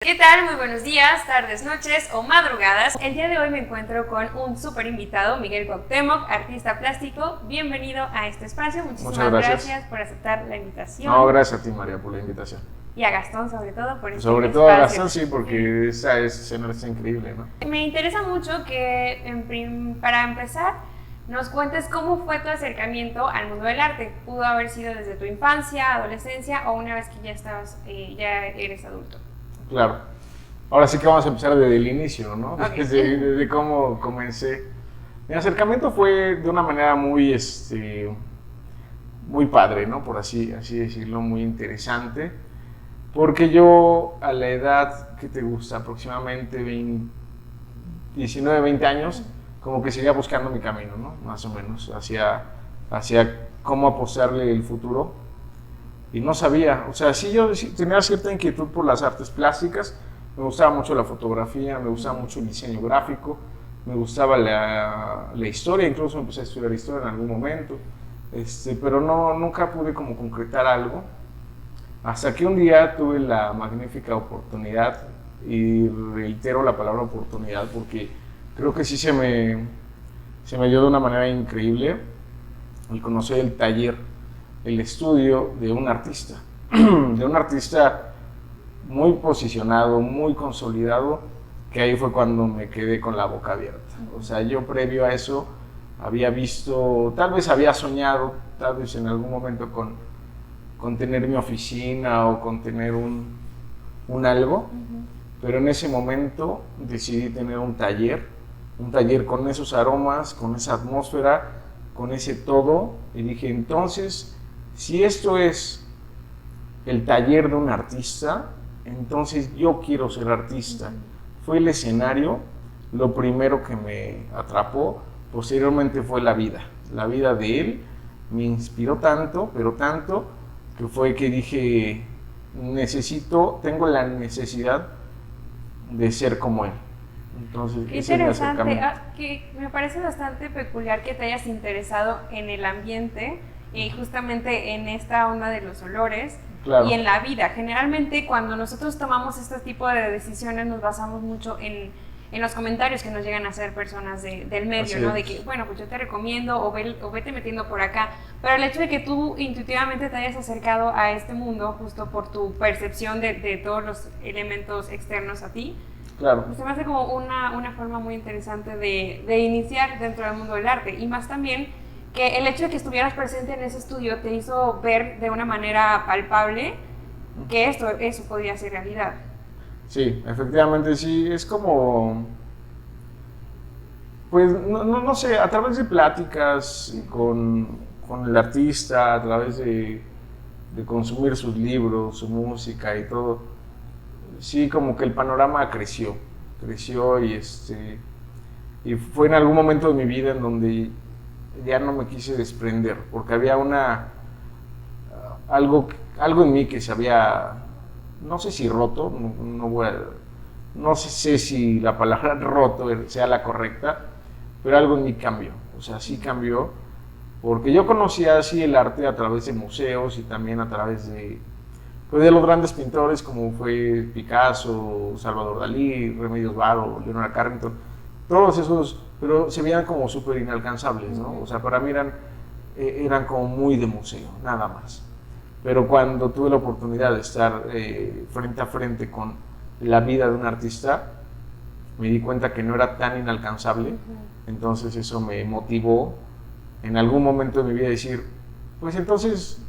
¿Qué tal? Muy buenos días, tardes, noches o madrugadas. El día de hoy me encuentro con un súper invitado, Miguel Cuauhtémoc, artista plástico. Bienvenido a este espacio. Muchísimas gracias por aceptar la invitación. No, gracias a ti, María, por la invitación. Y a Gastón, sobre todo, por este Sobre espacio. todo a Gastón, sí, porque esa escena está increíble, ¿no? Me interesa mucho que, para empezar, nos cuentes cómo fue tu acercamiento al mundo del arte. Pudo haber sido desde tu infancia, adolescencia o una vez que ya eres adulto. Claro. Ahora sí que vamos a empezar desde el inicio, ¿no? Okay. Desde cómo comencé. Mi acercamiento fue de una manera muy, muy padre, ¿no? Por así decirlo, muy interesante. Porque yo a la edad que te gusta, aproximadamente 19, 20 años, como que seguía buscando mi camino, ¿no? Más o menos, hacia cómo apostarle el futuro. Y no sabía, o sea, sí yo tenía cierta inquietud por las artes plásticas, me gustaba mucho la fotografía, me gustaba mucho el diseño gráfico, me gustaba la historia, incluso empecé a estudiar historia en algún momento, pero nunca pude como concretar algo, hasta que un día tuve la magnífica oportunidad, y reitero la palabra oportunidad porque creo que sí se me dio de una manera increíble el conocer el taller, el estudio de un artista, muy posicionado, muy consolidado, que ahí fue cuando me quedé con la boca abierta. O sea, yo previo a eso había visto, tal vez había soñado, tal vez en algún momento con tener mi oficina o con tener un algo, pero en ese momento decidí tener un taller con esos aromas, con esa atmósfera, con ese todo, y dije, entonces, si esto es el taller de un artista, entonces yo quiero ser artista. Fue el escenario lo primero que me atrapó, posteriormente fue la vida de él, me inspiró tanto, pero tanto, que fue que dije, tengo la necesidad de ser como él. Entonces, qué interesante, que me parece bastante peculiar que te hayas interesado en el ambiente y justamente en esta onda de los olores. Claro. Y en la vida. Generalmente cuando nosotros tomamos este tipo de decisiones nos basamos mucho en los comentarios que nos llegan a hacer personas del medio, ¿no? De que, bueno, pues yo te recomiendo o vete metiendo por acá. Pero el hecho de que tú intuitivamente te hayas acercado a este mundo justo por tu percepción de todos los elementos externos a ti, claro, pues se me hace como una forma muy interesante de iniciar dentro del mundo del arte. Y más también que el hecho de que estuvieras presente en ese estudio te hizo ver de una manera palpable que eso podría ser realidad. Sí, efectivamente, sí, es como, pues, no sé, a través de pláticas con el artista, a través de consumir sus libros, su música y todo, sí, como que el panorama creció y fue en algún momento de mi vida en donde ya no me quise desprender, porque había algo en mí que se había, no sé si roto, no sé si la palabra roto sea la correcta, pero algo en mí cambió, o sea, sí cambió, porque yo conocía así el arte a través de museos y también a través de los grandes pintores como fue Picasso, Salvador Dalí, Remedios Varo, Leonardo Carrington, todos esos, pero se veían como súper inalcanzables, ¿no? O sea, para mí eran como muy de museo, nada más. Pero cuando tuve la oportunidad de estar frente a frente con la vida de un artista, me di cuenta que no era tan inalcanzable, entonces eso me motivó en algún momento de mi vida a decir, pues entonces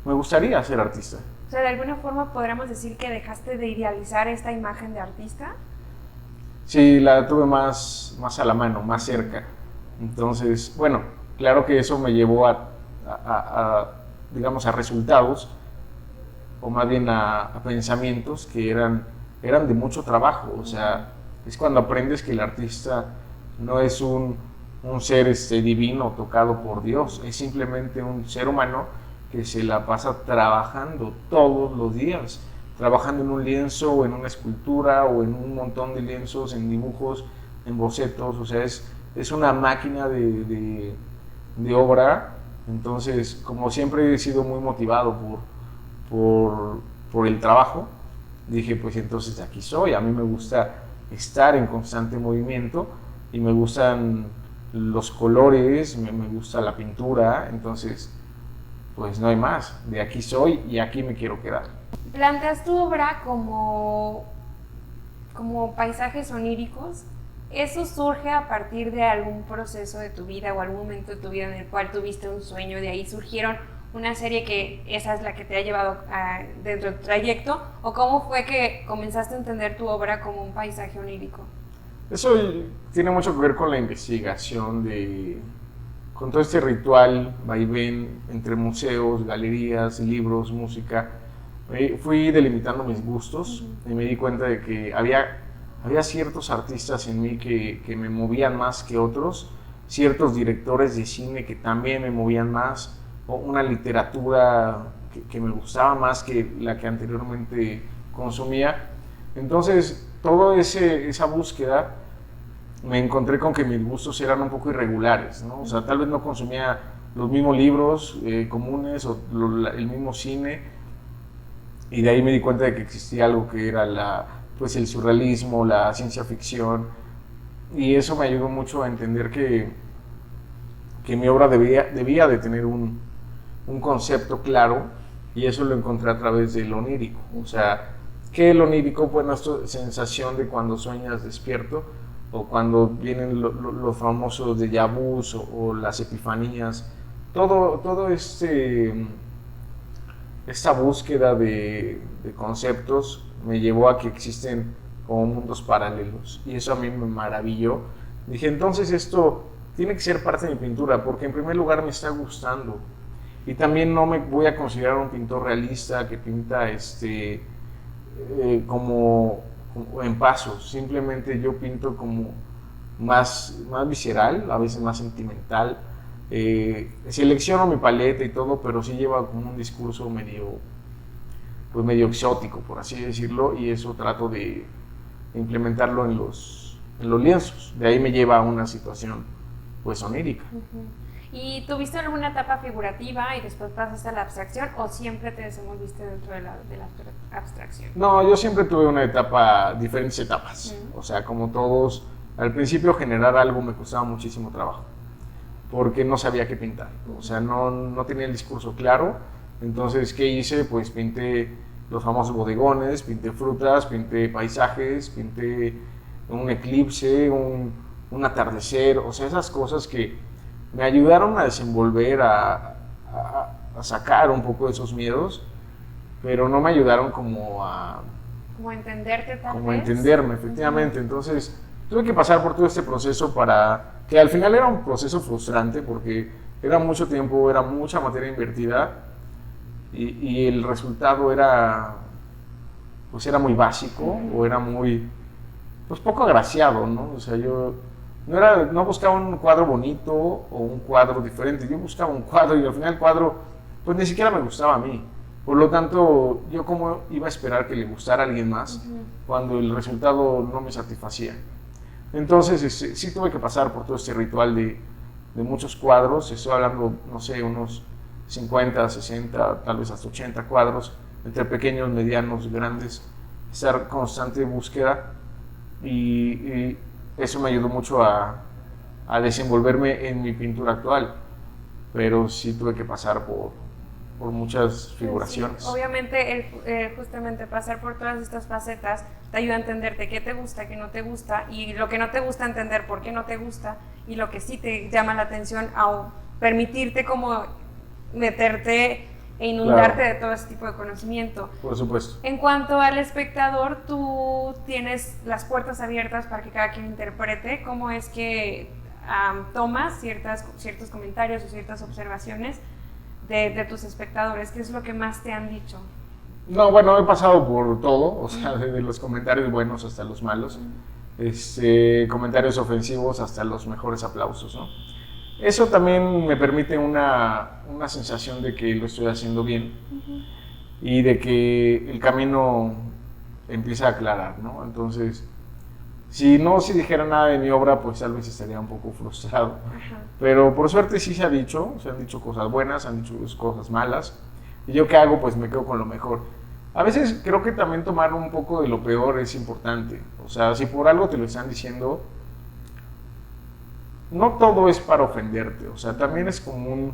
me gustaría ser artista. O sea, de alguna forma podríamos decir que dejaste de idealizar esta imagen de artista. Sí, la tuve más a la mano, más cerca. Entonces, bueno, claro que eso me llevó digamos, a resultados, o más bien a pensamientos que eran de mucho trabajo. O sea, es cuando aprendes que el artista no es un ser divino tocado por Dios, es simplemente un ser humano que se la pasa trabajando todos los días, trabajando en un lienzo o en una escultura o en un montón de lienzos, en dibujos, en bocetos, o sea, es una máquina de obra. Entonces, como siempre he sido muy motivado por el trabajo, dije, pues entonces aquí soy. A mí me gusta estar en constante movimiento y me gustan los colores, me gusta la pintura, entonces pues no hay más, de aquí soy y aquí me quiero quedar. Planteas tu obra como paisajes oníricos. ¿Eso surge a partir de algún proceso de tu vida o algún momento de tu vida en el cual tuviste un sueño, de ahí surgieron una serie que esa es la que te ha llevado dentro de tu trayecto? ¿O cómo fue que comenzaste a entender tu obra como un paisaje onírico? Eso tiene mucho que ver con la investigación, con todo este ritual, vaivén entre museos, galerías, libros, música. Fui delimitando mis gustos y me di cuenta de que había ciertos artistas en mí que me movían más que otros, ciertos directores de cine que también me movían más, o una literatura que me gustaba más que la que anteriormente consumía. Entonces, toda esa búsqueda, me encontré con que mis gustos eran un poco irregulares, ¿no? O sea, tal vez no consumía los mismos libros comunes o el mismo cine, y de ahí me di cuenta de que existía algo que era pues el surrealismo, la ciencia ficción, y eso me ayudó mucho a entender que mi obra debía de tener un concepto claro, y eso lo encontré a través del onírico. O sea, ¿qué es el onírico? Pues nuestra sensación de cuando sueñas despierto, o cuando vienen los famosos déjà vus o las epifanías, todo esta búsqueda de conceptos me llevó a que existen como mundos paralelos, y eso a mí me maravilló. Dije, entonces esto tiene que ser parte de mi pintura, porque en primer lugar me está gustando, y también no me voy a considerar un pintor realista que pinta como en pasos. Simplemente yo pinto como más visceral, a veces más sentimental. Selecciono mi paleta y todo, pero sí lleva como un discurso medio exótico, por así decirlo, y eso trato de implementarlo en los lienzos. De ahí me lleva a una situación pues onírica. ¿Y tuviste alguna etapa figurativa y después pasaste a la abstracción, o siempre te desenvolviste dentro de la abstracción? No, yo siempre tuve diferentes etapas. O sea, como todos, al principio generar algo me costaba muchísimo trabajo, porque no sabía qué pintar. O sea, no tenía el discurso claro. Entonces, ¿qué hice? Pues pinté los famosos bodegones, pinté frutas, pinté paisajes, pinté un eclipse, un atardecer. O sea, esas cosas que me ayudaron a desenvolver, a sacar un poco de esos miedos, pero no me ayudaron como entenderte tal vez. Como entenderme, efectivamente. Entonces, tuve que pasar por todo este proceso que al final era un proceso frustrante, porque era mucho tiempo, era mucha materia invertida, y el resultado era muy básico, o era muy, poco agraciado, ¿no? O sea, yo no buscaba un cuadro bonito o un cuadro diferente, yo buscaba un cuadro, y al final el cuadro pues ni siquiera me gustaba a mí. Por lo tanto, yo como iba a esperar que le gustara a alguien más cuando el resultado no me satisfacía. Entonces sí tuve que pasar por todo este ritual de muchos cuadros. Estoy hablando, no sé, unos 50, 60, tal vez hasta 80 cuadros, entre pequeños, medianos, grandes. Estar constante búsqueda, y eso me ayudó mucho a desenvolverme en mi pintura actual, pero sí tuve que pasar por muchas figuraciones. Sí, obviamente justamente pasar por todas estas facetas te ayuda a entenderte qué te gusta, qué no te gusta, y lo que no te gusta, entender por qué no te gusta, y lo que sí te llama la atención, a permitirte como meterte e inundarte de todo ese tipo de conocimiento. Por supuesto. En cuanto al espectador, tú tienes las puertas abiertas para que cada quien interprete. ¿Cómo es que tomas ciertos comentarios o ciertas observaciones de tus espectadores? ¿Qué es lo que más te han dicho? No, bueno, he pasado por todo, o sea, desde los comentarios buenos hasta los malos, comentarios ofensivos hasta los mejores aplausos, ¿no? Eso también me permite una sensación de que lo estoy haciendo bien, y de que el camino empieza a aclarar, ¿no? Entonces, si dijera nada de mi obra, pues tal vez estaría un poco frustrado. Pero por suerte sí se han dicho cosas buenas, se han dicho cosas malas, y yo qué hago, pues me quedo con lo mejor. A veces creo que también tomar un poco de lo peor es importante. O sea, si por algo te lo están diciendo, no todo es para ofenderte. O sea, también es como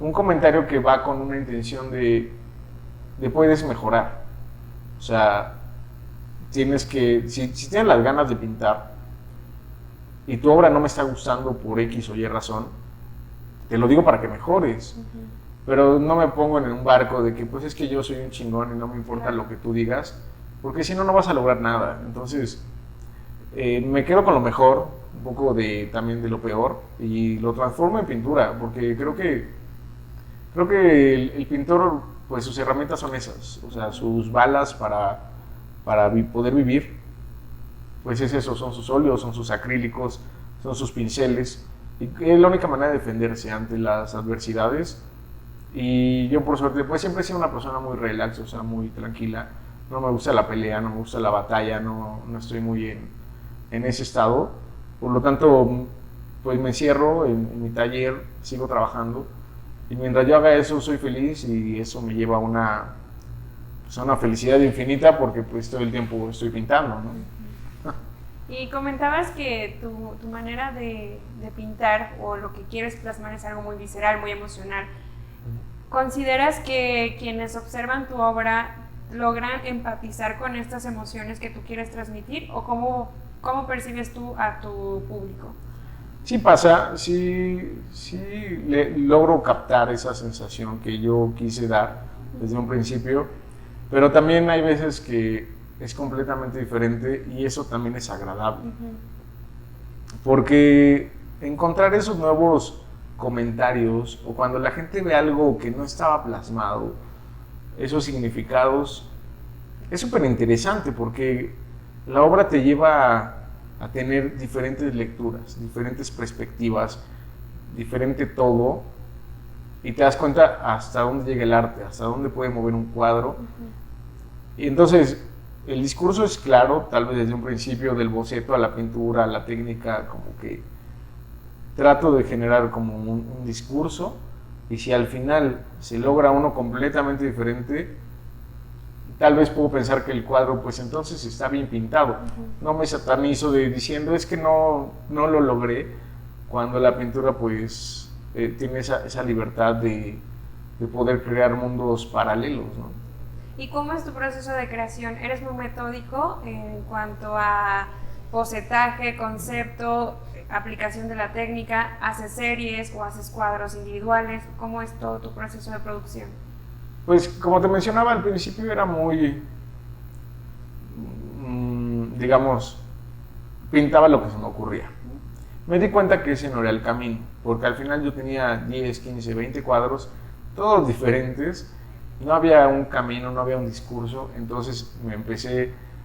un comentario que va con una intención de puedes mejorar. O sea, tienes que, si tienes las ganas de pintar y tu obra no me está gustando por X o Y razón, te lo digo para que mejores. Pero no me pongo en un barco de que pues es que yo soy un chingón y no me importa lo que tú digas, porque si no, no vas a lograr nada. Entonces, me quedo con lo mejor, un poco también de lo peor, y lo transformo en pintura, porque creo que el pintor, pues sus herramientas son esas, o sea, sus balas para poder vivir, pues es eso, son sus óleos, son sus acrílicos, son sus pinceles, y es la única manera de defenderse ante las adversidades. Y yo por suerte pues siempre he sido una persona muy relax, o sea, muy tranquila. No me gusta la pelea, no me gusta la batalla, no estoy muy en ese estado. Por lo tanto, pues me encierro en mi taller, sigo trabajando. Y mientras yo haga eso soy feliz y eso me lleva a una felicidad infinita porque pues todo el tiempo estoy pintando, ¿no? Y comentabas que tu manera de pintar o lo que quieres plasmar es algo muy visceral, muy emocional. ¿Consideras que quienes observan tu obra logran empatizar con estas emociones que tú quieres transmitir? ¿O cómo percibes tú a tu público? Sí pasa, sí logro captar esa sensación que yo quise dar desde un principio, pero también hay veces que es completamente diferente y eso también es agradable. Porque encontrar esos nuevos comentarios o cuando la gente ve algo que no estaba plasmado, esos significados, es súper interesante porque la obra te lleva a tener diferentes lecturas, diferentes perspectivas, diferente todo, y te das cuenta hasta dónde llega el arte, hasta dónde puede mover un cuadro. Y entonces el discurso es claro, tal vez desde un principio, del boceto a la pintura, a la técnica, como que trato de generar como un discurso, y si al final se logra uno completamente diferente, tal vez puedo pensar que el cuadro pues entonces está bien pintado. No me satanizo diciendo es que no lo logré, cuando la pintura pues tiene esa libertad de poder crear mundos paralelos, ¿no? ¿Y cómo es tu proceso de creación? ¿Eres muy metódico en cuanto a bocetaje, concepto, aplicación de la técnica? ¿Haces series o haces cuadros individuales? ¿Cómo es todo tu proceso de producción? Pues como te mencionaba al principio era muy, digamos, pintaba lo que se me ocurría. Me di cuenta que ese no era el camino, porque al final yo tenía 10, 15, 20 cuadros, todos diferentes, no había un camino, no había un discurso, entonces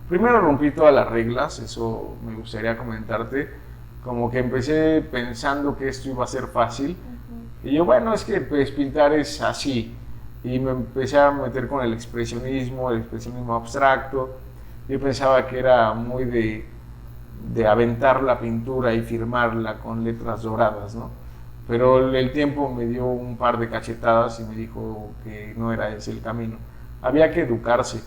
primero rompí todas las reglas, eso me gustaría comentarte, como que empecé pensando que esto iba a ser fácil, y yo, bueno, es que pues pintar es así, y me empecé a meter con el expresionismo abstracto. Yo pensaba que era muy de aventar la pintura y firmarla con letras doradas, ¿no? Pero el tiempo me dio un par de cachetadas y me dijo que no era ese el camino. Había que educarse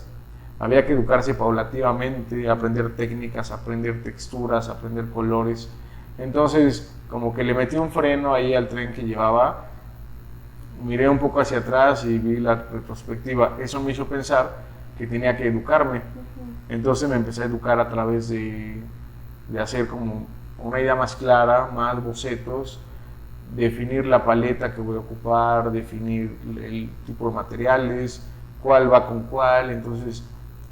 paulativamente, aprender técnicas, aprender texturas, aprender colores. Entonces, como que le metí un freno ahí al tren que llevaba, miré un poco hacia atrás y vi la retrospectiva. Eso me hizo pensar que tenía que educarme. Entonces me empecé a educar a través de hacer como una idea más clara, más bocetos, definir la paleta que voy a ocupar, definir el tipo de materiales, cuál va con cuál. Entonces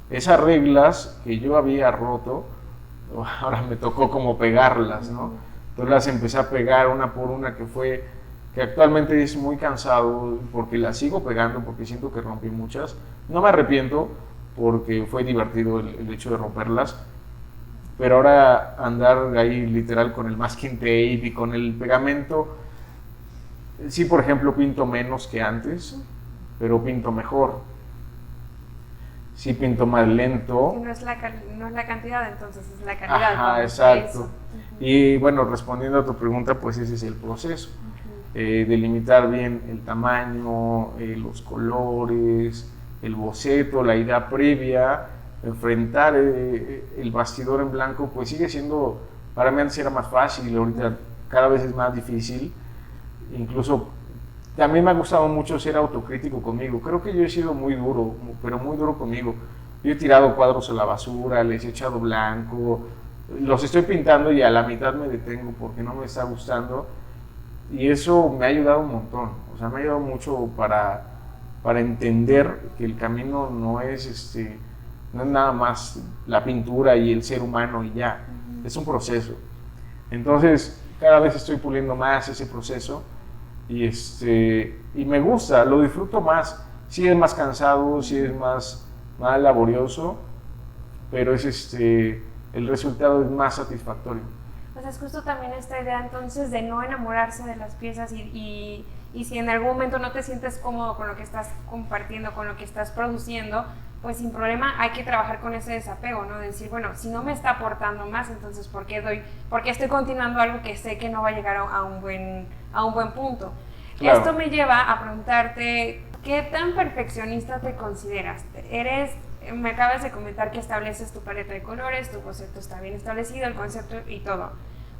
esas reglas que yo había roto, ahora me tocó como pegarlas, ¿no? Entonces las empecé a pegar una por una, que actualmente es muy cansado porque las sigo pegando, porque siento que rompí muchas. No me arrepiento porque fue divertido el hecho de romperlas, pero ahora andar ahí literal con el masking tape y con el pegamento, sí, por ejemplo, pinto menos que antes, pero pinto mejor. Sí, pinto más lento. No es la cantidad, entonces es la calidad. Ajá, exacto. Y bueno, respondiendo a tu pregunta, pues ese es el proceso. delimitar bien el tamaño, los colores, el boceto, la idea previa, enfrentar el bastidor en blanco, pues sigue siendo, para mí antes era más fácil, ahorita cada vez es más difícil. Incluso también me ha gustado mucho ser autocrítico conmigo. Creo que yo he sido muy duro, pero muy duro conmigo. Yo he tirado cuadros a la basura, les he echado blanco, los estoy pintando y a la mitad me detengo porque no me está gustando. Y eso me ha ayudado un montón, o sea, me ha ayudado mucho para entender que el camino no es, no es nada más la pintura y el ser humano y ya, es un proceso. Entonces, cada vez estoy puliendo más ese proceso y me gusta, lo disfruto más. Sí es más cansado, sí es más laborioso, pero es el resultado es más satisfactorio. Pues es justo también esta idea entonces de no enamorarse de las piezas y si en algún momento no te sientes cómodo con lo que estás compartiendo, con lo que estás produciendo, pues sin problema hay que trabajar con ese desapego, ¿no? Decir, bueno, si no me está aportando más, entonces ¿por qué estoy continuando algo que sé que no va a llegar a un buen punto? Claro. Esto me lleva a preguntarte, ¿qué tan perfeccionista te consideras? Me acabas de comentar que estableces tu paleta de colores, tu boceto está bien establecido, el concepto y todo.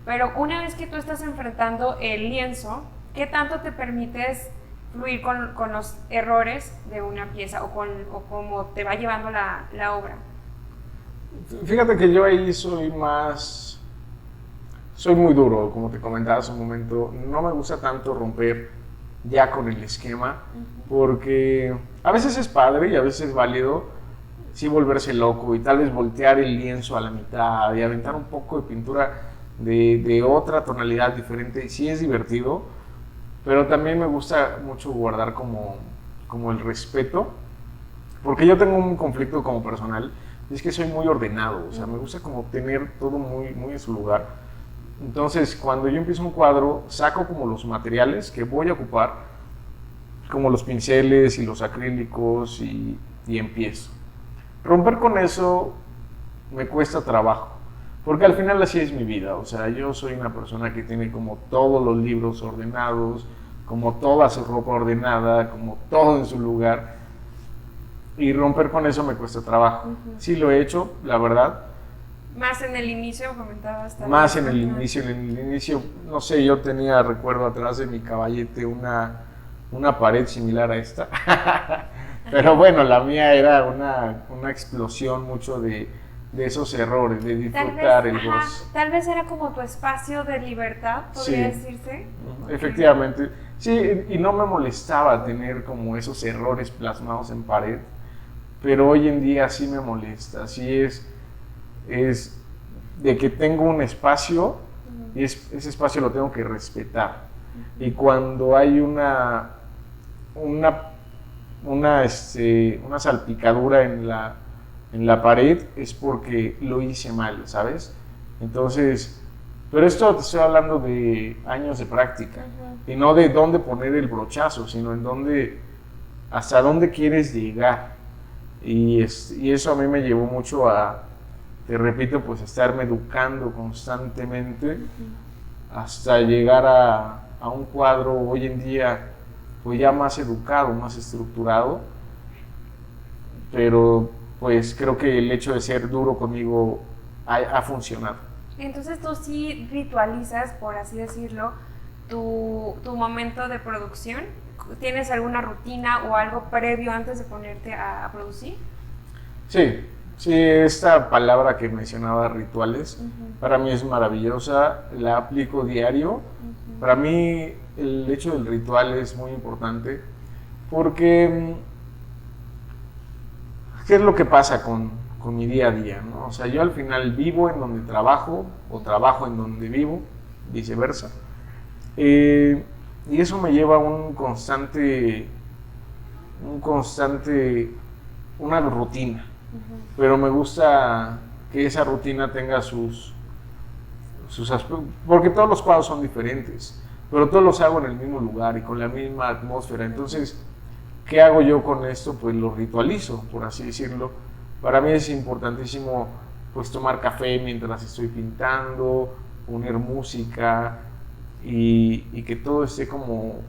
Pero una vez que tú estás enfrentando el lienzo, ¿qué tanto te permites fluir con los errores de una pieza o cómo te va llevando la obra? Fíjate que yo ahí soy muy duro, como te comentaba hace un momento. No me gusta tanto romper ya con el esquema, porque a veces es padre y a veces es válido sí volverse loco y tal vez voltear el lienzo a la mitad y aventar un poco de pintura de otra tonalidad diferente. Sí es divertido, pero también me gusta mucho guardar como el respeto, porque yo tengo un conflicto como personal, y es que soy muy ordenado, o sea, me gusta como tener todo muy, muy en su lugar. Entonces, cuando yo empiezo un cuadro, saco como los materiales que voy a ocupar, como los pinceles y los acrílicos y empiezo. Romper con eso me cuesta trabajo, porque al final así es mi vida, o sea, yo soy una persona que tiene como todos los libros ordenados, como toda su ropa ordenada, como todo en su lugar, y romper con eso me cuesta trabajo. Sí lo he hecho, la verdad. Más en el inicio, comentabas también. Más en el inicio, no sé, yo recuerdo atrás de mi caballete una pared similar a esta. Pero bueno, la mía era una explosión mucho de esos errores, de disfrutar el gozo. Tal vez era como tu espacio de libertad, podría decirse. Efectivamente. Sí, y no me molestaba tener como esos errores plasmados en pared, pero hoy en día sí me molesta. Sí es de que tengo un espacio y ese espacio lo tengo que respetar. Y cuando hay una salpicadura en la pared es porque lo hice mal, ¿sabes? Entonces, pero esto te estoy hablando de años de práctica y no de dónde poner el brochazo, sino hasta dónde quieres llegar. Y eso a mí me llevó mucho te repito, pues a estarme educando constantemente hasta llegar a un cuadro hoy en día pues ya más educado, más estructurado, pero pues creo que el hecho de ser duro conmigo ha funcionado. Entonces tú sí ritualizas, por así decirlo, tu momento de producción. ¿Tienes alguna rutina o algo previo antes de ponerte a producir? Sí, esta palabra que mencionaba, rituales, para mí es maravillosa, la aplico diario. Para mí el hecho del ritual es muy importante porque ¿qué es lo que pasa con mi día a día, ¿no? O sea, yo al final vivo en donde trabajo o trabajo en donde vivo, viceversa. Y eso me lleva a una rutina. Pero me gusta que esa rutina tenga sus aspectos, porque todos los cuadros son diferentes, pero todos los hago en el mismo lugar y con la misma atmósfera. Entonces, ¿qué hago yo con esto? Pues lo ritualizo, por así decirlo. Para mí es importantísimo pues tomar café mientras estoy pintando, poner música y que todo esté como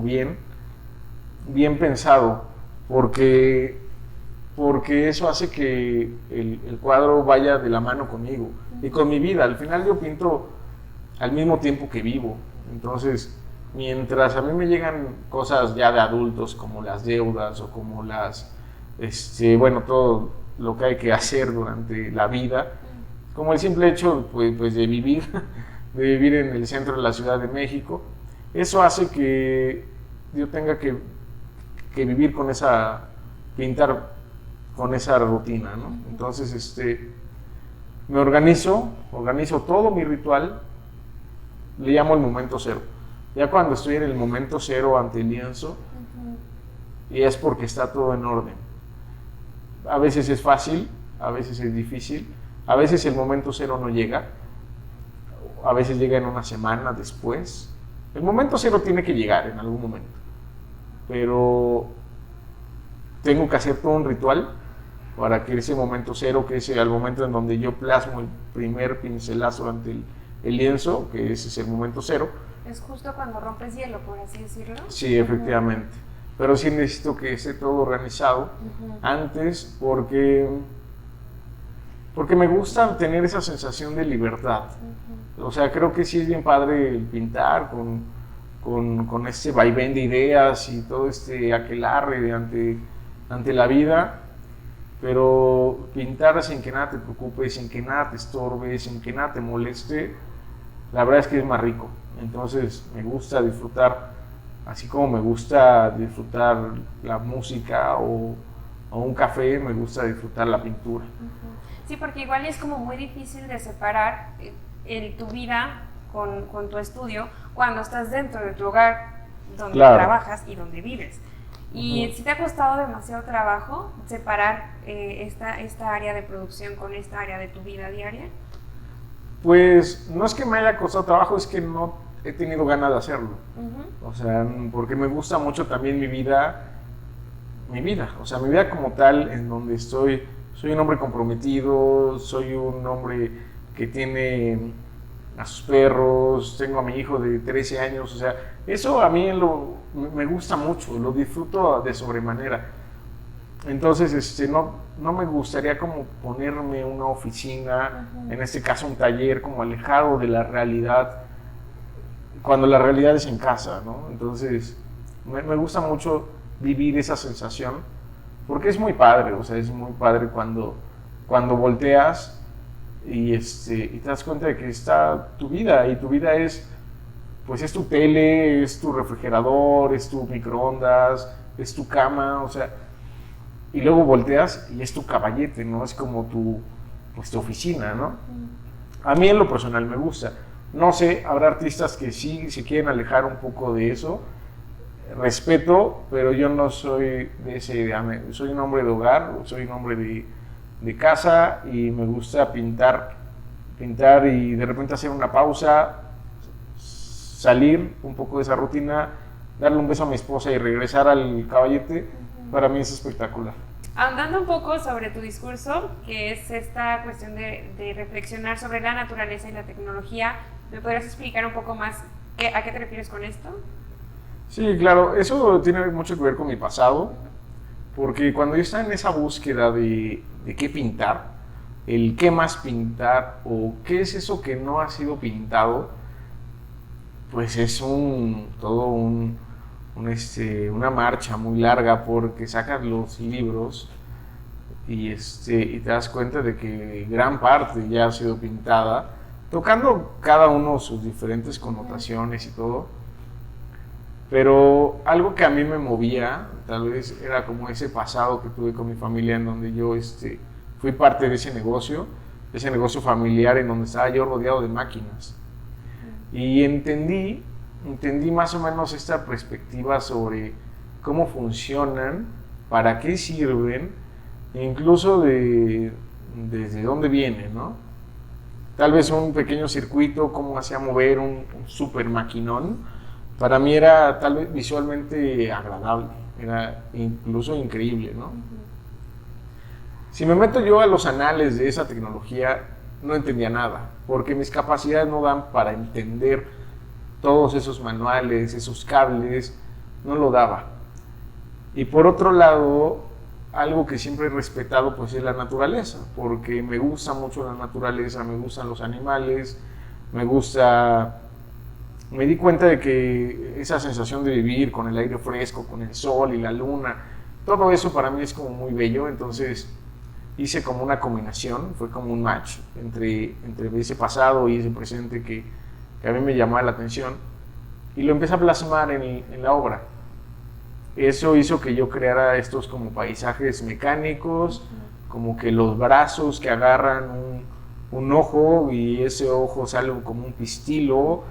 bien pensado, porque eso hace que el cuadro vaya de la mano conmigo y con mi vida. Al final yo pinto al mismo tiempo que vivo, entonces mientras a mí me llegan cosas ya de adultos como las deudas o como todo lo que hay que hacer durante la vida, como el simple hecho pues de vivir en el centro de la Ciudad de México, eso hace que yo tenga que vivir pintar con esa rutina, ¿no? Entonces, me organizo todo mi ritual, le llamo el momento cero. Ya cuando estoy en el momento cero ante el lienzo, y es porque está todo en orden. A veces es fácil, a veces es difícil, a veces el momento cero no llega, a veces llega en una semana después. El momento cero tiene que llegar en algún momento, pero tengo que hacer todo un ritual para que ese momento cero, que es el momento en donde yo plasmo el primer pincelazo ante el lienzo, que ese es el momento cero. Es justo cuando rompes hielo, por así decirlo. Sí, efectivamente. Pero sí necesito que esté todo organizado antes, porque me gusta tener esa sensación de libertad. O sea, creo que sí es bien padre el pintar con este vaivén de ideas y todo este aquelarre ante la vida, pero pintar sin que nada te preocupe, sin que nada te estorbe, sin que nada te moleste, la verdad es que es más rico. Entonces me gusta disfrutar, así como me gusta disfrutar la música o un café, me gusta disfrutar la pintura. Sí, porque igual es como muy difícil de separar tu vida con tu estudio cuando estás dentro de tu hogar, donde trabajas y donde vives. ¿Y si te ha costado demasiado trabajo separar esta área de producción con esta área de tu vida diaria? Pues no es que me haya costado trabajo, es que no he tenido ganas de hacerlo. O sea, porque me gusta mucho también mi vida, o sea, mi vida como tal, en donde soy un hombre comprometido, soy un hombre que tiene a sus perros, tengo a mi hijo de 13 años, o sea, eso a mí me gusta mucho, lo disfruto de sobremanera. Entonces, no me gustaría como ponerme una oficina, en este caso un taller, como alejado de la realidad, cuando la realidad es en casa, ¿no? Entonces, me gusta mucho vivir esa sensación, porque es muy padre, o sea, es muy padre cuando volteas y te das cuenta de que está tu vida, y tu vida es tu tele, es tu refrigerador, es tu microondas, es tu cama, o sea, y luego volteas y es tu caballete, ¿no? Es como tu oficina, ¿no? A mí en lo personal me gusta. No sé, habrá artistas que sí se quieren alejar un poco de eso, respeto, pero yo no soy de esa idea. Soy un hombre de hogar, soy un hombre de casa, y me gusta pintar y de repente hacer una pausa, salir un poco de esa rutina, darle un beso a mi esposa y regresar al caballete. Para mí es espectacular. Ahondando un poco sobre tu discurso, que es esta cuestión de reflexionar sobre la naturaleza y la tecnología, ¿me podrías explicar un poco más a qué te refieres con esto? Sí, claro, eso tiene mucho que ver con mi pasado, porque cuando yo estaba en esa búsqueda de qué pintar, el qué más pintar o qué es eso que no ha sido pintado, pues es una marcha muy larga, porque sacas los libros y te das cuenta de que gran parte ya ha sido pintada, tocando cada uno sus diferentes connotaciones y todo. Pero algo que a mí me movía, tal vez, era como ese pasado que tuve con mi familia, en donde yo fui parte de ese negocio familiar, en donde estaba yo rodeado de máquinas. Y entendí más o menos esta perspectiva sobre cómo funcionan, para qué sirven, e incluso desde dónde vienen, ¿no? Tal vez un pequeño circuito, cómo hacía mover un super maquinón, para mí era tal vez visualmente agradable, era incluso increíble, ¿no? Si me meto yo a los anales de esa tecnología, no entendía nada, porque mis capacidades no dan para entender todos esos manuales, esos cables, no lo daba. Y por otro lado, algo que siempre he respetado pues es la naturaleza, porque me gusta mucho la naturaleza, me gustan los animales, me di cuenta de que esa sensación de vivir con el aire fresco, con el sol y la luna, todo eso para mí es como muy bello. Entonces hice como una combinación, fue como un match entre ese pasado y ese presente que a mí me llamaba la atención, y lo empecé a plasmar en la obra. Eso hizo que yo creara estos como paisajes mecánicos, como que los brazos que agarran un ojo y ese ojo sale como un pistilo,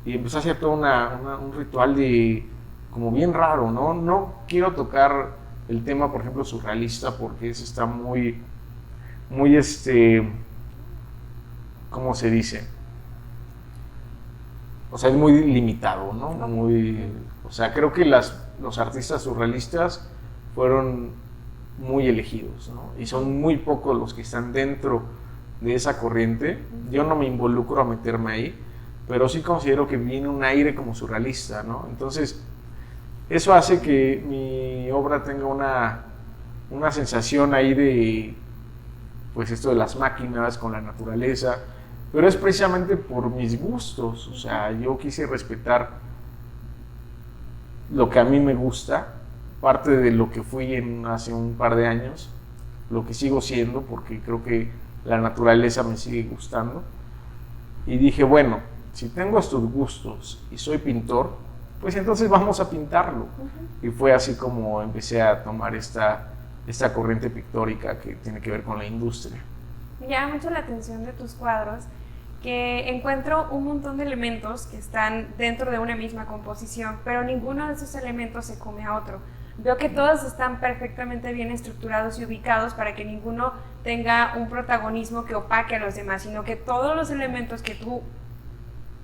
y empecé a hacer todo un ritual de como bien raro, ¿no? No quiero tocar el tema, por ejemplo, surrealista, porque ese está muy, ¿cómo se dice? O sea, es muy limitado, ¿no? O sea, creo que los artistas surrealistas fueron muy elegidos, ¿no? Y son muy pocos los que están dentro de esa corriente. Yo no me involucro a meterme ahí, pero sí considero que viene un aire como surrealista, ¿no? Entonces, eso hace que mi obra tenga una sensación ahí de, pues esto de las máquinas con la naturaleza, pero es precisamente por mis gustos. O sea, yo quise respetar lo que a mí me gusta, parte de lo que fui hace un par de años, lo que sigo siendo, porque creo que la naturaleza me sigue gustando. Y dije, bueno, si tengo estos gustos y soy pintor, pues entonces vamos a pintarlo. Y fue así como empecé a tomar esta corriente pictórica que tiene que ver con la industria. Me llama mucho la atención de tus cuadros que encuentro un montón de elementos que están dentro de una misma composición, pero ninguno de esos elementos se come a otro. Veo que todos están perfectamente bien estructurados y ubicados para que ninguno tenga un protagonismo que opaque a los demás, sino que todos los elementos que tú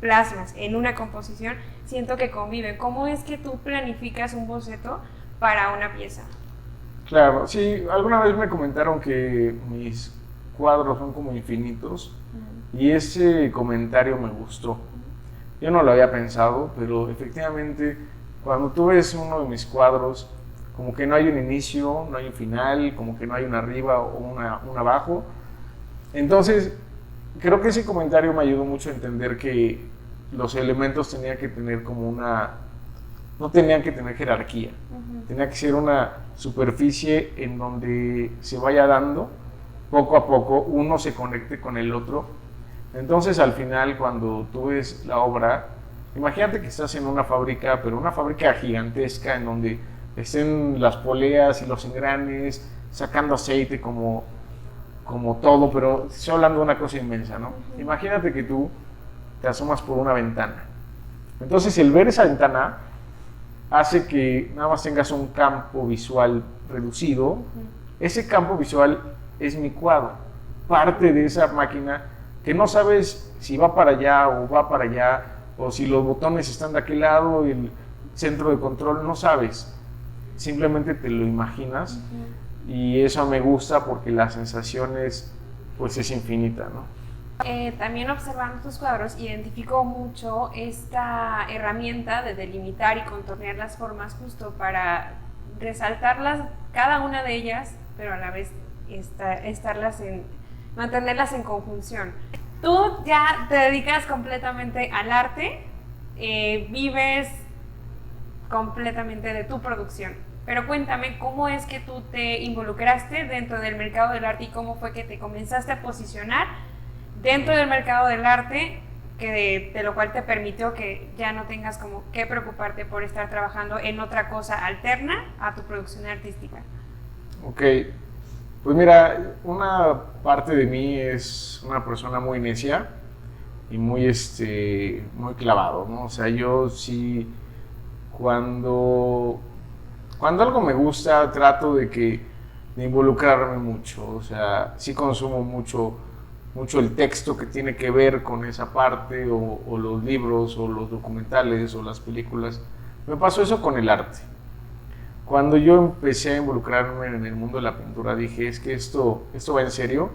plasmas en una composición, siento que conviven. ¿Cómo es que tú planificas un boceto para una pieza? Claro, sí, alguna vez me comentaron que mis cuadros son como infinitos, y ese comentario me gustó. Yo no lo había pensado, pero efectivamente cuando tú ves uno de mis cuadros, como que no hay un inicio, no hay un final, como que no hay un arriba o un abajo. Entonces creo que ese comentario me ayudó mucho a entender que los elementos tenían que tener como no tenían que tener jerarquía, tenía que ser una superficie en donde se vaya dando poco a poco, uno se conecte con el otro. Entonces al final, cuando tú ves la obra, imagínate que estás en una fábrica, pero una fábrica gigantesca en donde estén las poleas y los engranes sacando aceite como todo, pero estoy hablando de una cosa inmensa, ¿no? Imagínate que tú te asomas por una ventana. Entonces el ver esa ventana hace que nada más tengas un campo visual reducido. Ese campo visual es mi cuadro, parte de esa máquina que no sabes si va para allá o va para allá, o si los botones están de aquel lado y el centro de control, no sabes, simplemente te lo imaginas. Y eso me gusta porque la sensación es infinita, ¿no? También observando tus cuadros identifico mucho esta herramienta de delimitar y contornear las formas justo para resaltarlas, cada una de ellas, pero a la vez mantenerlas en conjunción. Tú ya te dedicas completamente al arte, vives completamente de tu producción, pero cuéntame cómo es que tú te involucraste dentro del mercado del arte y cómo fue que te comenzaste a posicionar dentro del mercado del arte, de lo cual te permitió que ya no tengas como que preocuparte por estar trabajando en otra cosa alterna a tu producción artística. Ok. Pues mira, una parte de mí es una persona muy necia y muy clavado, ¿no? O sea, yo sí, cuando algo me gusta, trato de involucrarme mucho. O sea, sí consumo mucho el texto que tiene que ver con esa parte, o los libros, o los documentales, o las películas. Me pasó eso con el arte. Cuando yo empecé a involucrarme en el mundo de la pintura, dije, es que esto va en serio,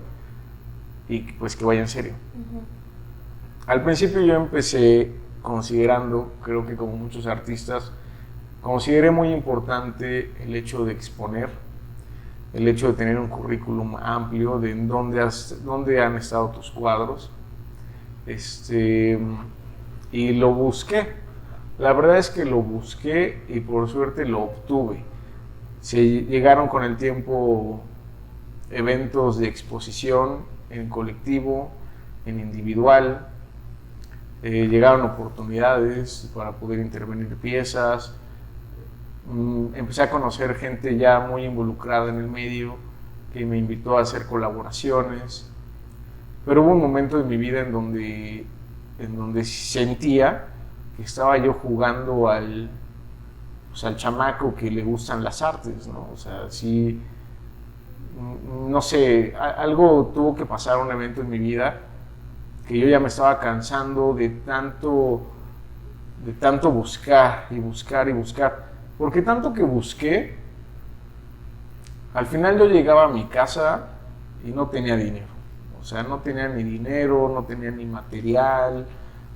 y pues que vaya en serio. Al principio yo empecé considerando, creo que como muchos artistas, consideré muy importante el hecho de exponer, el hecho de tener un currículum amplio de dónde han estado tus cuadros, y lo busqué. La verdad es que lo busqué y por suerte lo obtuve. Se llegaron con el tiempo eventos de exposición en colectivo, en individual, llegaron oportunidades para poder intervenir piezas, empecé a conocer gente ya muy involucrada en el medio que me invitó a hacer colaboraciones, pero hubo un momento en mi vida en donde sentía que estaba yo jugando al chamaco que le gustan las artes, ¿no? O sea, sí, no sé, algo tuvo que pasar, un evento en mi vida, que yo ya me estaba cansando de tanto buscar y buscar y buscar, porque tanto que busqué, al final yo llegaba a mi casa y no tenía dinero, o sea, no tenía ni dinero, no tenía ni material,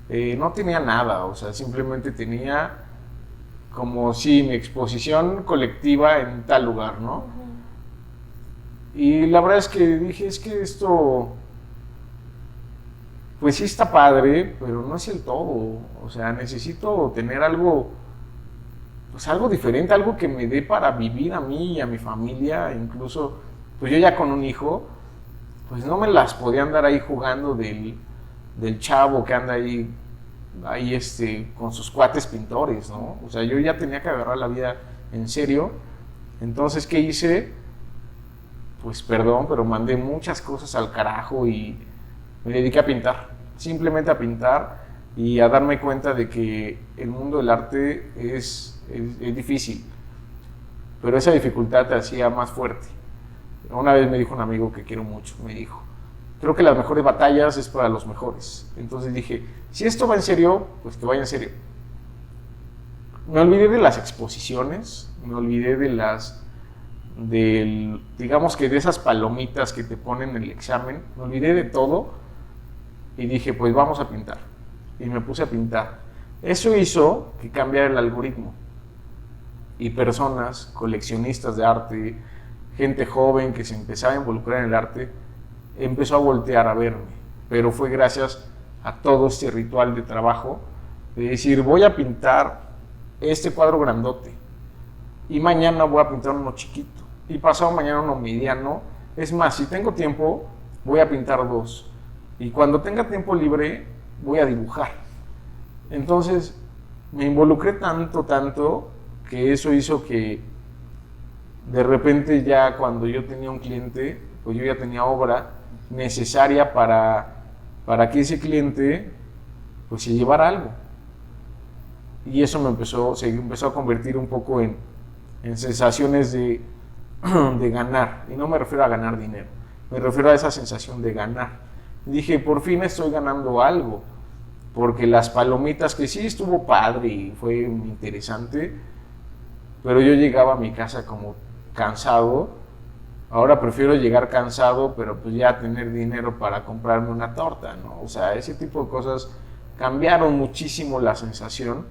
no tenía nada, o sea, simplemente tenía como si mi exposición colectiva en tal lugar, ¿no? Y la verdad es que dije, es que esto, pues sí está padre, pero no es el todo, o sea, necesito tener algo, pues algo diferente, algo que me dé para vivir a mí y a mi familia, incluso, pues yo ya con un hijo, pues no me las podía andar ahí jugando del chavo que anda ahí con sus cuates pintores, ¿no? O sea, yo ya tenía que agarrar la vida en serio. Entonces, ¿qué hice? Pues perdón, pero mandé muchas cosas al carajo y me dediqué a pintar, simplemente a pintar y a darme cuenta de que el mundo del arte es difícil, pero esa dificultad te hacía más fuerte. Una vez me dijo un amigo que quiero mucho, me dijo, creo que las mejores batallas es para los mejores. Entonces dije, si esto va en serio, pues que vaya en serio. Me olvidé de las exposiciones, me olvidé digamos que de esas palomitas que te ponen en el examen, me olvidé de todo y dije, pues vamos a pintar. Y me puse a pintar. Eso hizo que cambiara el algoritmo. Y personas, coleccionistas de arte, gente joven que se empezaba a involucrar en el arte, empezó a voltear a verme, pero fue gracias a todo este ritual de trabajo, de decir, voy a pintar este cuadro grandote, y mañana voy a pintar uno chiquito, y pasado mañana uno mediano, es más, si tengo tiempo, voy a pintar dos, y cuando tenga tiempo libre, voy a dibujar. Entonces, me involucré tanto, que eso hizo que, de repente ya cuando yo tenía un cliente, pues yo ya tenía obra necesaria para que ese cliente pues se llevara algo. Y eso se empezó a convertir un poco en sensaciones de ganar. Y no me refiero a ganar dinero, me refiero a esa sensación de ganar. Y dije, por fin estoy ganando algo, porque las palomitas, que sí estuvo padre y fue interesante, pero yo llegaba a mi casa como cansado. Ahora prefiero llegar cansado, pero pues ya tener dinero para comprarme una torta, ¿no? O sea, ese tipo de cosas cambiaron muchísimo la sensación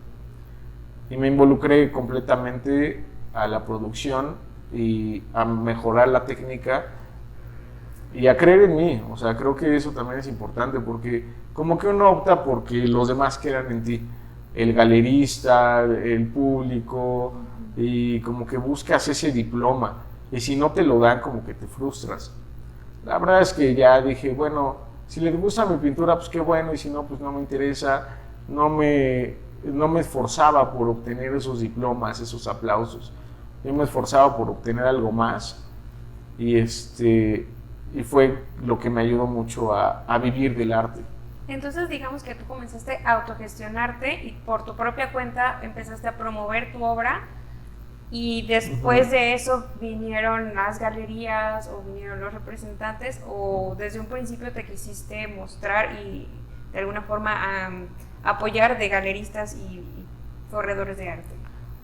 y me involucré completamente a la producción y a mejorar la técnica y a creer en mí. O sea, creo que eso también es importante porque como que uno opta porque los demás crean en ti, el galerista, el público, y como que buscas ese diploma. Y si no te lo dan, como que te frustras. La verdad es que ya dije, bueno, si les gusta mi pintura, pues qué bueno, y si no, pues no me interesa. No me esforzaba por obtener esos diplomas, esos aplausos. Yo me esforzaba por obtener algo más. Y fue lo que me ayudó mucho a vivir del arte. Entonces, digamos que tú comenzaste a autogestionarte y por tu propia cuenta empezaste a promover tu obra. Y después de eso vinieron las galerías o vinieron los representantes, o desde un principio te quisiste mostrar y de alguna forma apoyar de galeristas y corredores de arte.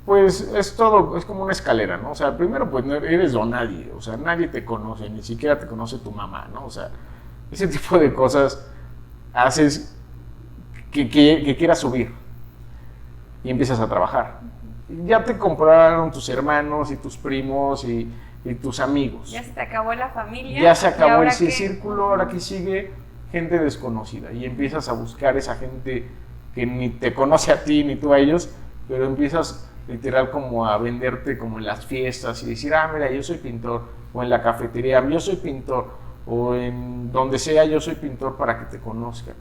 Pues es todo, es como una escalera, ¿no? O sea, primero pues no eres don nadie, o sea, nadie te conoce, ni siquiera te conoce tu mamá, ¿no? O sea, ese tipo de cosas haces que quieras subir, y empiezas a trabajar. Ya te compraron tus hermanos y tus primos y tus amigos. Ya se te acabó la familia. Ya se acabó ese círculo, ahora que sigue gente desconocida y empiezas a buscar esa gente que ni te conoce a ti ni tú a ellos, pero empiezas literal como a venderte como en las fiestas y decir, mira, yo soy pintor, o en la cafetería, yo soy pintor, o en donde sea, yo soy pintor, para que te conozcan.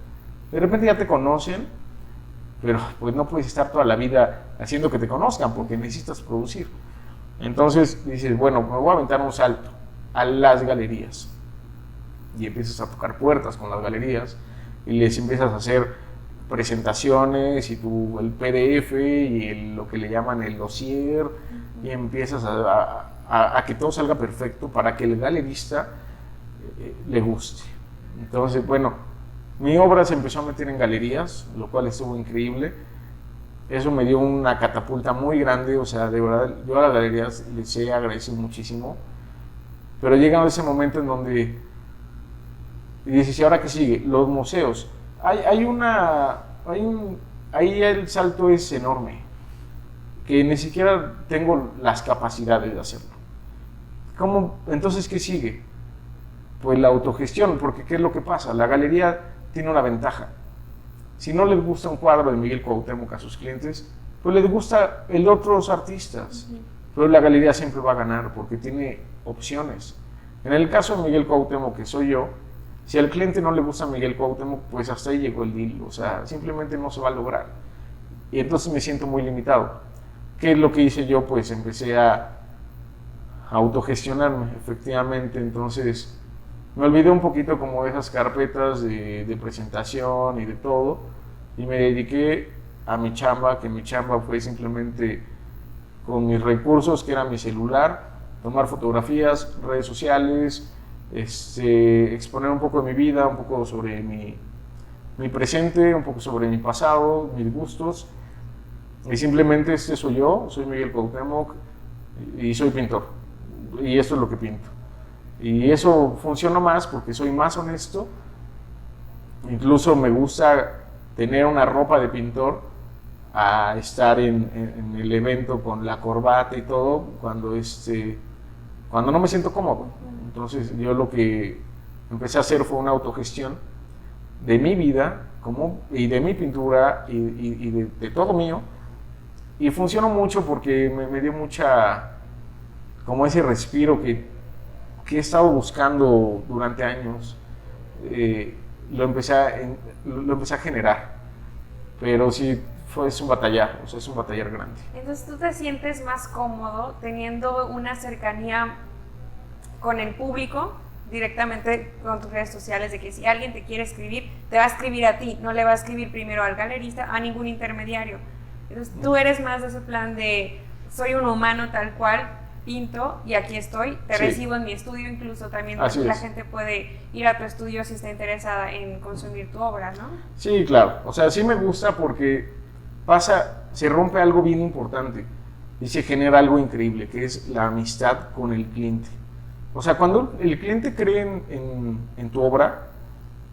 De repente ya te conocen, pero pues no puedes estar toda la vida haciendo que te conozcan porque necesitas producir. Entonces dices, bueno, me voy a aventar un salto a las galerías y empiezas a tocar puertas con las galerías y les empiezas a hacer presentaciones y el PDF y lo que le llaman el dossier, y empiezas a que todo salga perfecto para que el galerista le guste. Entonces, bueno, mi obra se empezó a meter en galerías, lo cual estuvo increíble. Eso me dio una catapulta muy grande, o sea, de verdad, yo a las galerías les he agradecido muchísimo, pero llega ese momento en donde dices, ¿y ahora qué sigue? Los museos. Ahí el salto es enorme, que ni siquiera tengo las capacidades de hacerlo. Entonces, ¿qué sigue? Pues la autogestión, porque ¿qué es lo que pasa? La galería tiene una ventaja. Si no les gusta un cuadro de Miguel Cuauhtémoc a sus clientes, pues les gusta el de otros artistas. Pero la galería siempre va a ganar porque tiene opciones. En el caso de Miguel Cuauhtémoc, que soy yo, si al cliente no le gusta Miguel Cuauhtémoc, pues hasta ahí llegó el deal. O sea, simplemente no se va a lograr. Y entonces me siento muy limitado. ¿Qué es lo que hice yo? Pues empecé a autogestionarme, efectivamente. Entonces me olvidé un poquito como de esas carpetas de presentación y de todo, y me dediqué a mi chamba, que mi chamba fue simplemente con mis recursos, que era mi celular, tomar fotografías, redes sociales, exponer un poco de mi vida, un poco sobre mi presente, un poco sobre mi pasado, mis gustos, y simplemente soy yo, soy Miguel Cuauhtémoc y soy pintor, y esto es lo que pinto. Y eso funciona más porque soy más honesto. Incluso me gusta tener una ropa de pintor a estar en el evento con la corbata y todo cuando no me siento cómodo. Entonces yo lo que empecé a hacer fue una autogestión de mi vida y de mi pintura y de todo mío, y funcionó mucho porque me dio como ese respiro que he estado buscando durante años. Lo empecé a generar, pero sí es un batallar, o sea, es un batallar grande. Entonces tú te sientes más cómodo teniendo una cercanía con el público, directamente con tus redes sociales, de que si alguien te quiere escribir, te va a escribir a ti, no le va a escribir primero al galerista, a ningún intermediario. Entonces tú eres más de ese plan de soy un humano tal cual, pinto y aquí estoy, te recibo en mi estudio, incluso también la gente puede ir a tu estudio si está interesada en consumir tu obra, ¿no? Sí, claro, o sea, sí me gusta porque se rompe algo bien importante y se genera algo increíble, que es la amistad con el cliente. O sea, cuando el cliente cree en tu obra,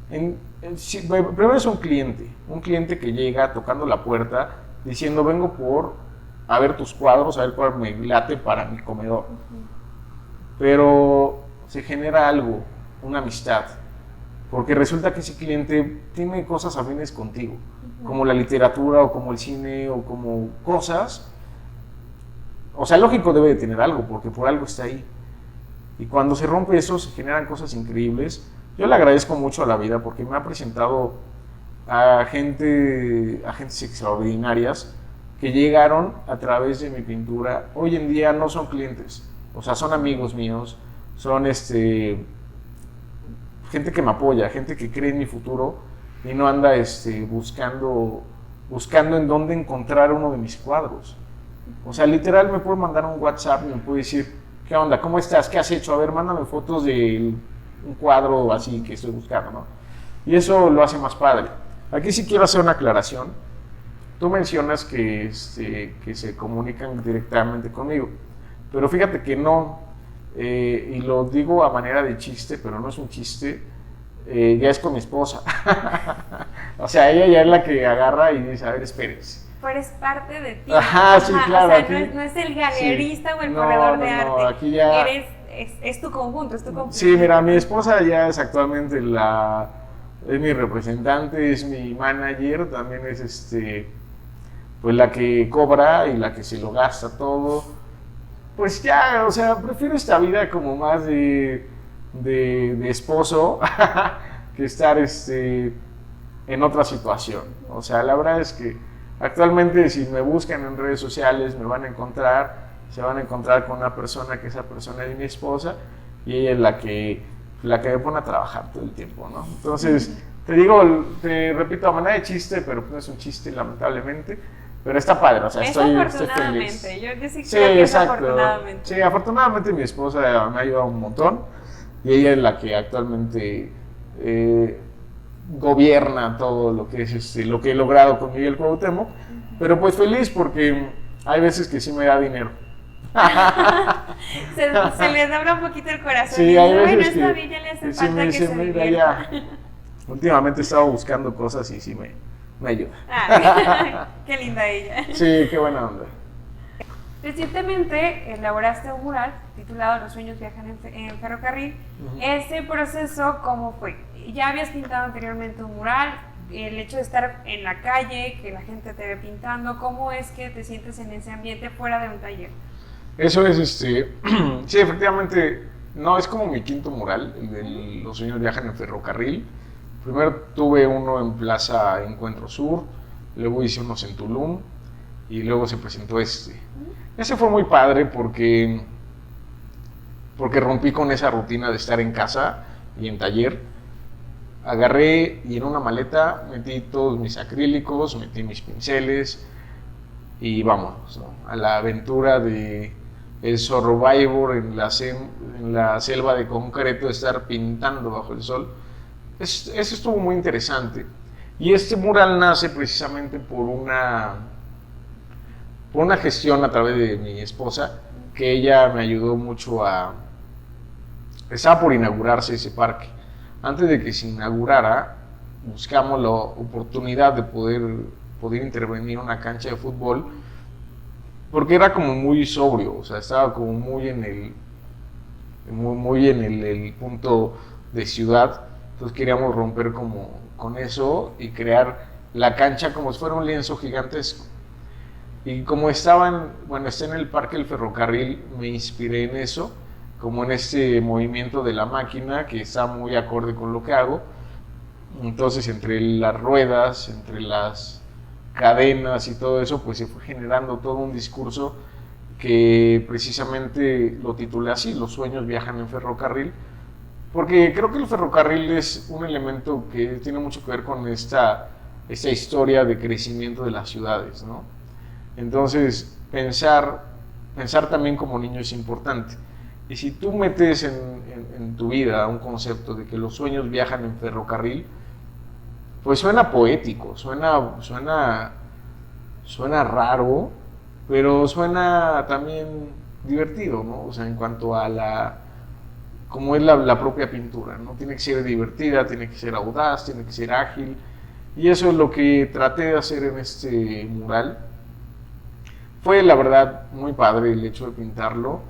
primero es un cliente que llega tocando la puerta diciendo, vengo a ver tus cuadros, a ver cuál me late para mi comedor. Pero se genera algo, una amistad, porque resulta que ese cliente tiene cosas afines contigo, como la literatura o como el cine o como cosas. O sea, lógico, debe de tener algo, porque por algo está ahí. Y cuando se rompe eso, se generan cosas increíbles. Yo le agradezco mucho a la vida porque me ha presentado a gentes extraordinarias que llegaron a través de mi pintura. Hoy en día no son clientes, o sea, son amigos míos, son gente que me apoya, gente que cree en mi futuro y no anda buscando en dónde encontrar uno de mis cuadros. O sea, literal me puede mandar un WhatsApp y me puede decir, ¿qué onda? ¿Cómo estás? ¿Qué has hecho? A ver, mándame fotos de un cuadro así que estoy buscando, ¿no? Y eso lo hace más padre. Aquí sí quiero hacer una aclaración. Tú mencionas que se comunican directamente conmigo, pero fíjate que no, y lo digo a manera de chiste, pero no es un chiste, ya es con mi esposa. O sea, ella ya es la que agarra y dice, a ver, espérense. pero es parte de ti. Ajá, sí, claro. O sea, no es el galerista o el corredor de arte. No, aquí ya... Es tu conjunto, es tu conjunto. Sí, mira, mi esposa ya es actualmente es mi representante, es mi manager, también es pues la que cobra y la que se lo gasta todo. Pues ya, o sea, prefiero esta vida como más de esposo que estar en otra situación. O sea, la verdad es que actualmente si me buscan en redes sociales me van a encontrar, se van a encontrar con una persona que esa persona es mi esposa y ella es la que me pone a trabajar todo el tiempo, ¿no? Entonces, te repito a manera de chiste, pero no es un chiste lamentablemente, pero está padre, o sea, estoy feliz. Yo sí creo que es afortunadamente. Sí, afortunadamente mi esposa me ha ayudado un montón y ella es la que actualmente gobierna todo lo que es lo que he logrado con Miguel Cuauhtémoc, pero pues feliz porque hay veces que sí me da dinero. se les abra un poquito el corazón. Sí, hay veces que esta villa le hace falta me que dice, se mira, ya. Últimamente he estado buscando cosas y sí me ayuda. Qué linda ella. Sí, qué buena onda. Recientemente elaboraste un mural titulado Los sueños viajan en ferrocarril. ¿Ese proceso cómo fue? ¿Ya habías pintado anteriormente un mural? El hecho de estar en la calle, que la gente te ve pintando, ¿cómo es que te sientes en ese ambiente fuera de un taller? Eso es, sí, efectivamente, no, es como mi quinto mural, el de Los sueños viajan en ferrocarril. Primero tuve uno en Plaza Encuentro Sur, luego hice unos en Tulum y luego se presentó este. Ese fue muy padre porque rompí con esa rutina de estar en casa y en taller. Agarré y en una maleta metí todos mis acrílicos, metí mis pinceles y vámonos, ¿no? A la aventura de el Survivor en la selva de concreto, de estar pintando bajo el sol. Eso estuvo muy interesante. Y este mural nace precisamente por una gestión a través de mi esposa, que ella me ayudó mucho estaba por inaugurarse ese parque. Antes de que se inaugurara, buscamos la oportunidad de poder intervenir en una cancha de fútbol, porque era como muy sobrio, o sea, estaba como muy en el punto de ciudad. Entonces queríamos romper como con eso y crear la cancha como si fuera un lienzo gigantesco. Y como está en el Parque del Ferrocarril, me inspiré en eso, como en este movimiento de la máquina que está muy acorde con lo que hago. Entonces, entre las ruedas, entre las cadenas y todo eso, pues se fue generando todo un discurso que precisamente lo titulé así: Los sueños viajan en ferrocarril, porque creo que el ferrocarril es un elemento que tiene mucho que ver con esta historia de crecimiento de las ciudades, ¿no? Entonces, pensar también como niño es importante. Y si tú metes en tu vida un concepto de que los sueños viajan en ferrocarril, pues suena poético, suena raro, pero suena también divertido, ¿no? O sea, en cuanto a como es la propia pintura, ¿no? Tiene que ser divertida, tiene que ser audaz, tiene que ser ágil, y eso es lo que traté de hacer en este mural. Fue, la verdad, muy padre el hecho de pintarlo.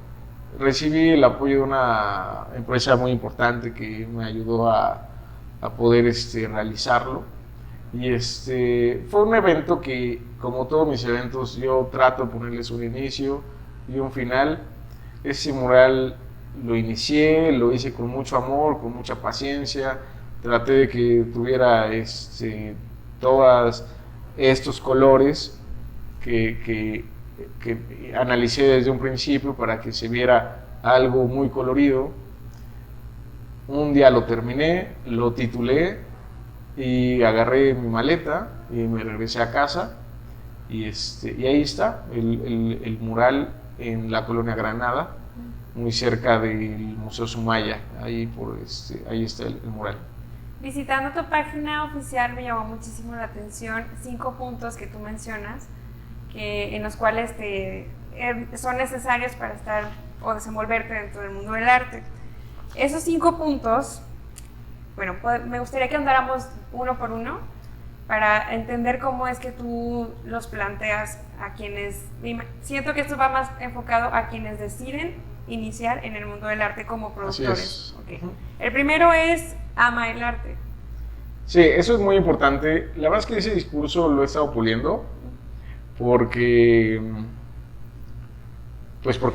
Recibí el apoyo de una empresa muy importante que me ayudó a poder realizarlo. Y fue un evento que, como todos mis eventos, yo trato de ponerles un inicio y un final. Ese mural lo inicié, lo hice con mucho amor, con mucha paciencia. Traté de que tuviera todos estos colores que analicé desde un principio para que se viera algo muy colorido. Un día lo terminé, lo titulé y agarré mi maleta y me regresé a casa y ahí está el mural en la colonia Granada, muy cerca del Museo Sumaya. Ahí está el mural. Visitando tu página oficial me llamó muchísimo la atención 5 puntos que tú mencionas, en los cuales son necesarios para estar o desenvolverte dentro del mundo del arte. Esos 5 puntos, bueno, me gustaría que andáramos uno por uno para entender cómo es que tú los planteas a quienes, siento que esto va más enfocado a quienes deciden iniciar en el mundo del arte como productores. Okay. El primero es ama el arte. Sí, eso es muy importante. La verdad es que ese discurso lo he estado puliendo porque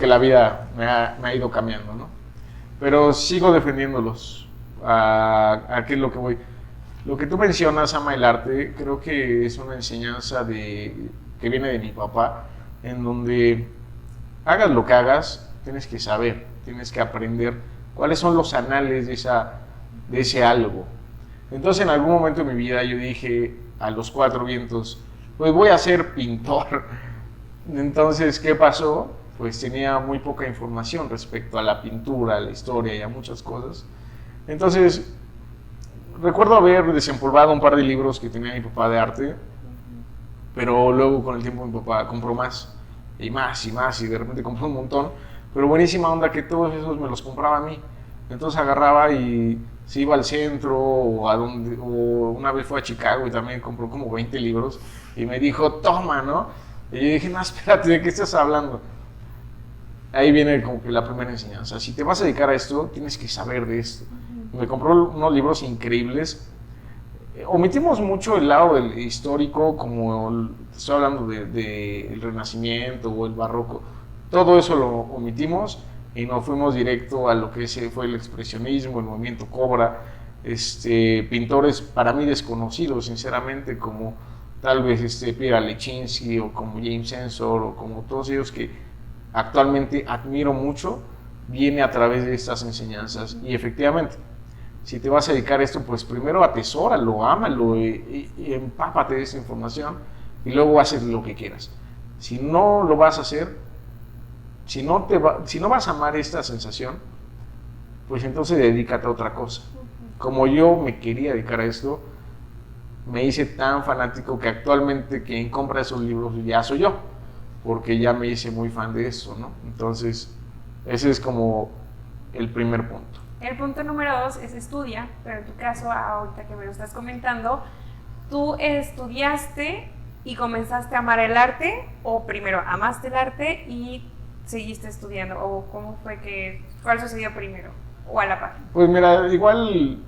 la vida me ha ido cambiando, ¿no? Pero sigo defendiéndolos. ¿A qué es lo que voy? Lo que tú mencionas, ama el arte, creo que es una enseñanza que viene de mi papá, en donde hagas lo que hagas, tienes que saber, tienes que aprender cuáles son los anales de ese algo. Entonces, en algún momento de mi vida yo dije a los 4 vientos, pues voy a ser pintor. Entonces, ¿qué pasó? Pues tenía muy poca información respecto a la pintura, a la historia y a muchas cosas. Entonces, recuerdo haber desempolvado un par de libros que tenía mi papá de arte, pero luego con el tiempo mi papá compró más, y más, y más, y de repente compró un montón, pero buenísima onda que todos esos me los compraba a mí. Entonces agarraba y se iba al centro o una vez fue a Chicago y también compró como 20 libros y me dijo, toma, ¿no? Y yo dije, no, espérate, ¿de qué estás hablando? Ahí viene como que la primera enseñanza. Si te vas a dedicar a esto, tienes que saber de esto. Me compró unos libros increíbles. Omitimos mucho el lado del histórico, como estoy hablando del Renacimiento o el Barroco. Todo eso lo omitimos y nos fuimos directo a lo que fue el expresionismo, el movimiento Cobra, pintores para mí desconocidos, sinceramente, como tal vez Pierre Leczinski o como James Ensor o como todos ellos que actualmente admiro mucho, viene a través de estas enseñanzas. Y efectivamente, si te vas a dedicar a esto, pues primero atesóralo, ámalo y empápate de esa información y luego haces lo que quieras. Si no lo vas a hacer, si no vas a amar esta sensación, pues entonces dedícate a otra cosa. Como yo me quería dedicar a esto, me hice tan fanático que actualmente quien compra esos libros ya soy yo, porque ya me hice muy fan de eso, ¿no? Entonces, ese es como el primer punto. El punto número 2 es estudia, pero en tu caso, ahorita que me lo estás comentando, ¿tú estudiaste y comenzaste a amar el arte o primero amaste el arte y seguiste estudiando? ¿O cómo fue cuál sucedió primero o a la par? Pues mira, igual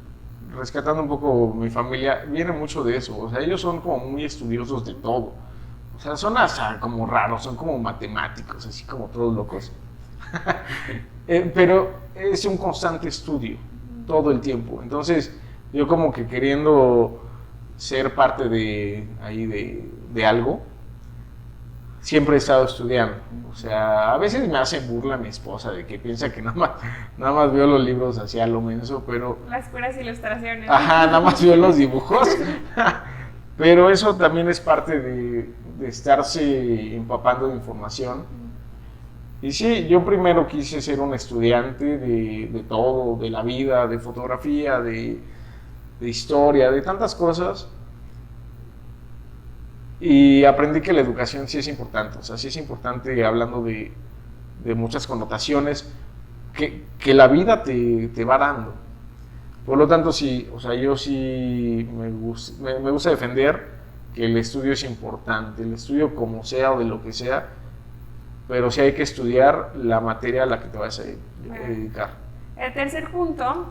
rescatando un poco mi familia, viene mucho de eso, o sea, ellos son como muy estudiosos de todo, o sea, son hasta como raros, son como matemáticos, así como todos locos. Pero es un constante estudio todo el tiempo. Entonces yo como que queriendo ser parte de algo, siempre he estado estudiando. O sea, a veces me hace burla mi esposa de que piensa que nada más veo los libros hacia lo menso, pero... Las puras ilustraciones. Ajá, nada más veo los dibujos. Pero eso también es parte de estarse empapando de información. Y sí, yo primero quise ser un estudiante de todo, de la vida, de fotografía, de historia, de tantas cosas. Y aprendí que la educación sí es importante, o sea, sí es importante hablando de muchas connotaciones que la vida te va dando. Por lo tanto, sí, o sea, yo sí me gusta defender que el estudio es importante, el estudio como sea o de lo que sea, pero sí hay que estudiar la materia a la que te vas a dedicar. El tercer punto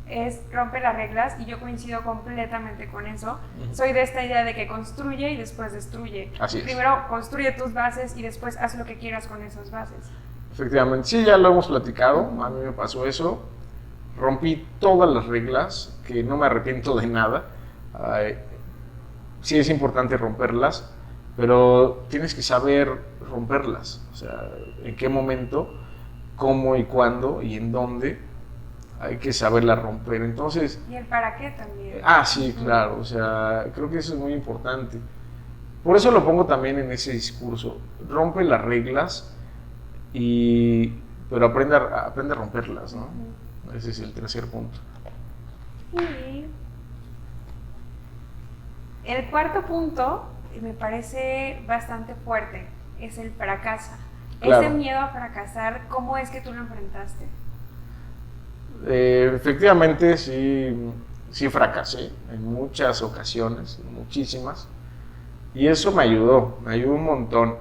es rompe las reglas y yo coincido completamente con eso. Soy de esta idea de que construye y después destruye. Así es. Primero construye tus bases y después haz lo que quieras con esas bases. Efectivamente, sí, ya lo hemos platicado, a mí me pasó eso. Rompí todas las reglas, que no me arrepiento de nada. Sí es importante romperlas, pero tienes que saber romperlas, o sea, en qué momento, cómo y cuándo y en dónde hay que saberla romper. Entonces, y el para qué también. Sí, claro, o sea, creo que eso es muy importante. Por eso lo pongo también en ese discurso. Rompe las reglas, pero aprende a romperlas, ¿no? Ese es el tercer punto. Y el cuarto punto me parece bastante fuerte, es el fracaso. Claro. Ese miedo a fracasar, ¿cómo es que tú lo enfrentaste? Efectivamente, sí, sí fracasé en muchas ocasiones, muchísimas, y eso me ayudó un montón.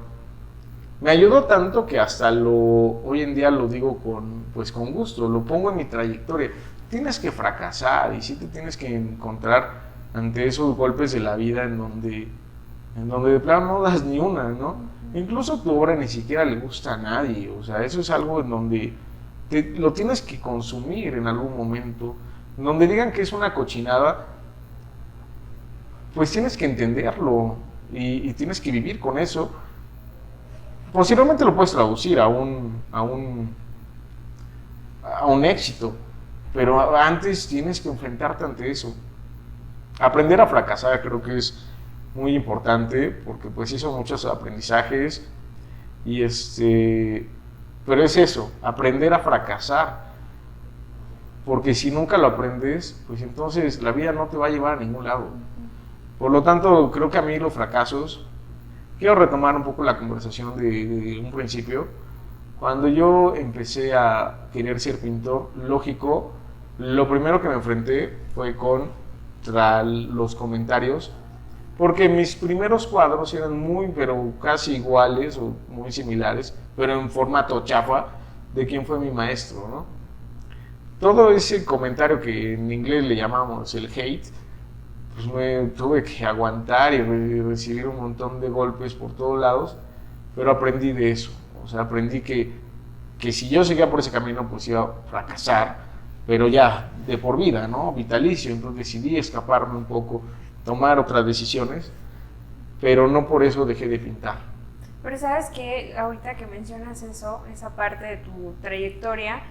Me ayudó tanto que hasta hoy en día lo digo con gusto, lo pongo en mi trayectoria. Tienes que fracasar y sí te tienes que encontrar ante esos golpes de la vida en donde de plano no das ni una, ¿no? Incluso tu obra ni siquiera le gusta a nadie, o sea, eso es algo en donde lo tienes que consumir en algún momento, donde digan que es una cochinada, pues tienes que entenderlo y tienes que vivir con eso. Posiblemente lo puedes traducir a un éxito, pero antes tienes que enfrentarte ante eso. Aprender a fracasar creo que es muy importante, porque pues sí son muchos aprendizajes, pero es eso, aprender a fracasar, porque si nunca lo aprendes, pues entonces la vida no te va a llevar a ningún lado. Por lo tanto, creo que a mí los fracasos, quiero retomar un poco la conversación de un principio. Cuando yo empecé a querer ser pintor, lógico, lo primero que me enfrenté fue contra los comentarios, porque mis primeros cuadros eran pero casi iguales o muy similares, pero en formato chafa de quién fue mi maestro, ¿no? Todo ese comentario que en inglés le llamamos el hate, pues me tuve que aguantar y recibir un montón de golpes por todos lados, pero aprendí de eso. O sea, aprendí que si yo seguía por ese camino, pues iba a fracasar, pero ya de por vida, ¿no? Vitalicio. Entonces decidí escaparme un poco, tomar otras decisiones, pero no por eso dejé de pintar. Pero sabes que ahorita que mencionas eso, esa parte de tu trayectoria,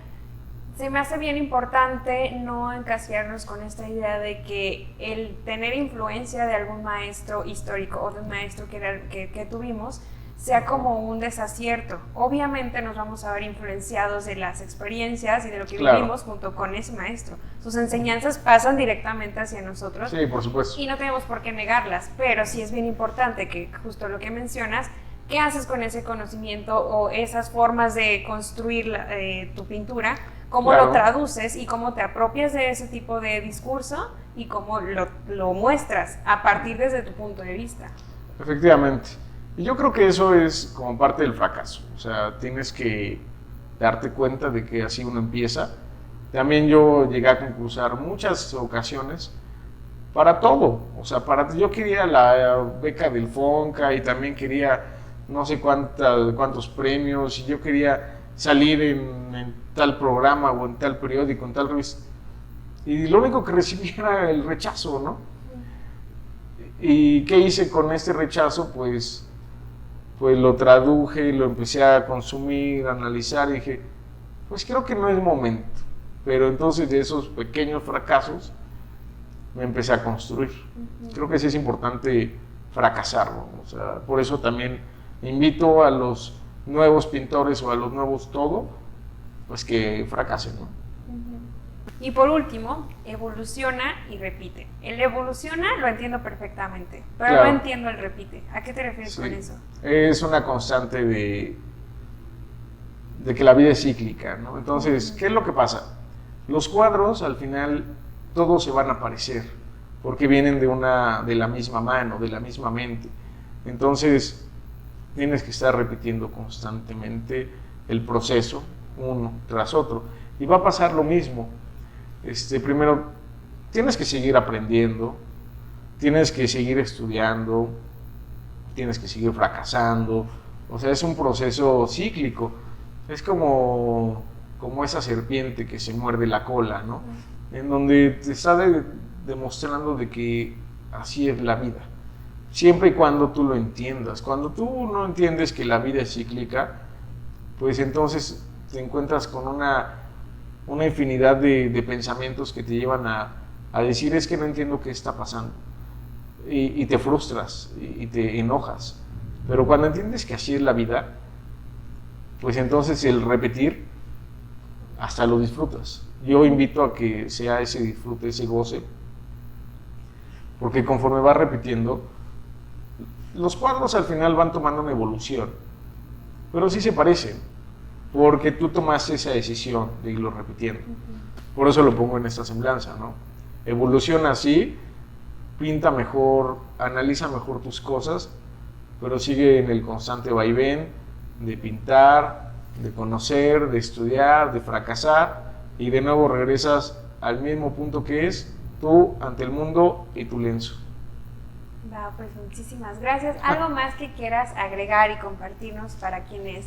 se me hace bien importante no encasillarnos con esta idea de que el tener influencia de algún maestro histórico o de un maestro que tuvimos sea como un desacierto. Obviamente nos vamos a ver influenciados de las experiencias y de lo que vivimos junto con ese maestro. Sus enseñanzas pasan directamente hacia nosotros. Sí, por supuesto. Y no tenemos por qué negarlas, pero sí es bien importante que justo lo que mencionas, ¿qué haces con ese conocimiento o esas formas de construir tu pintura? ¿Cómo lo traduces y cómo te apropias de ese tipo de discurso y cómo lo muestras a partir desde tu punto de vista? Efectivamente. Y yo creo que eso es como parte del fracaso. O sea, tienes que darte cuenta de que así uno empieza. También yo llegué a concursar muchas ocasiones para todo. O sea, yo quería la beca del FONCA y también quería no sé cuántos premios, y yo quería salir en tal programa o en tal periódico, en tal revista. Y lo único que recibí era el rechazo, ¿no? ¿Y qué hice con este rechazo? Pues lo traduje, lo empecé a consumir, a analizar y dije, pues creo que no es momento. Pero entonces de esos pequeños fracasos me empecé a construir. Creo que sí es importante fracasarlo. O sea, por eso también invito a los nuevos pintores o a los nuevos pues que fracasen, ¿no? Y por último, evoluciona y repite. El evoluciona lo entiendo perfectamente, pero no entiendo el repite. ¿A qué te refieres con eso? Es una constante de que la vida es cíclica, ¿no? Entonces, ¿qué es lo que pasa? Los cuadros, al final, todos se van a parecer, porque vienen de la misma mano, de la misma mente. Entonces, tienes que estar repitiendo constantemente el proceso, uno tras otro. Y va a pasar lo mismo. Primero, tienes que seguir aprendiendo, tienes que seguir estudiando, tienes que seguir fracasando. O sea, es un proceso cíclico. Es como esa serpiente que se muerde la cola, ¿no? En donde te está demostrando de que así es la vida. Siempre y cuando tú lo entiendas. Cuando tú no entiendes que la vida es cíclica, pues entonces te encuentras con una infinidad de pensamientos que te llevan a decir, es que no entiendo qué está pasando. Y te frustras y te enojas. Pero cuando entiendes que así es la vida, pues entonces el repetir hasta lo disfrutas. Yo invito a que sea ese disfrute, ese goce, porque conforme vas repitiendo, los cuadros al final van tomando una evolución, pero sí se parecen, porque tú tomaste esa decisión de irlo repitiendo. Por eso lo pongo en esta semblanza, ¿no? evoluciona así, pinta mejor, analiza mejor tus cosas, pero sigue en el constante vaivén de pintar, de conocer, de estudiar, de fracasar, y de nuevo regresas al mismo punto que es tú ante el mundo y tu lienzo. Va, pues muchísimas gracias. ¿Algo más que quieras agregar y compartirnos para quienes,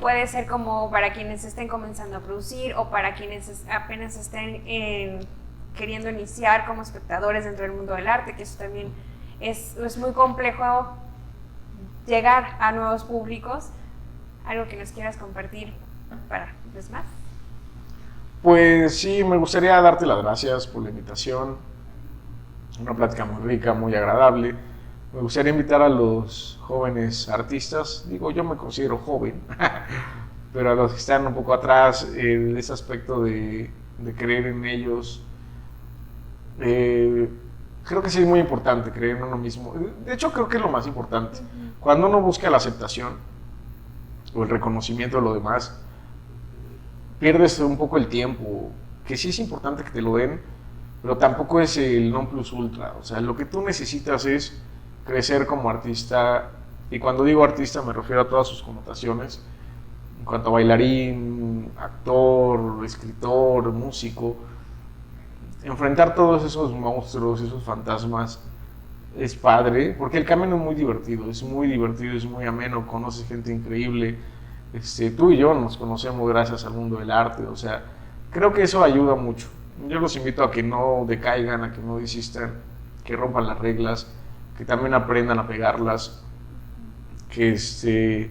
puede ser como para quienes estén comenzando a producir o para quienes apenas estén queriendo iniciar como espectadores dentro del mundo del arte, que eso también es muy complejo llegar a nuevos públicos? ¿Algo que nos quieras compartir para los más? Pues sí, me gustaría darte las gracias por la invitación. Una plática muy rica, muy agradable. Me gustaría invitar a los jóvenes artistas, digo, yo me considero joven, pero a los que están un poco atrás, en ese aspecto de creer en ellos. Creo que sí es muy importante creer en uno mismo. De hecho, creo que es lo más importante. Cuando uno busca la aceptación o el reconocimiento de lo demás, pierdes un poco el tiempo, que sí es importante que te lo den, pero tampoco es el non plus ultra. O sea, lo que tú necesitas es crecer como artista, y cuando digo artista me refiero a todas sus connotaciones, en cuanto a bailarín, actor, escritor, músico. Enfrentar todos esos monstruos, esos fantasmas, es padre, porque el camino es muy divertido, es muy ameno, conoces gente increíble. Tú y yo nos conocemos gracias al mundo del arte, o sea, creo que eso ayuda mucho. Yo los invito a que no decaigan, a que no desistan, que rompan las reglas, que también aprendan a pegarlas, y que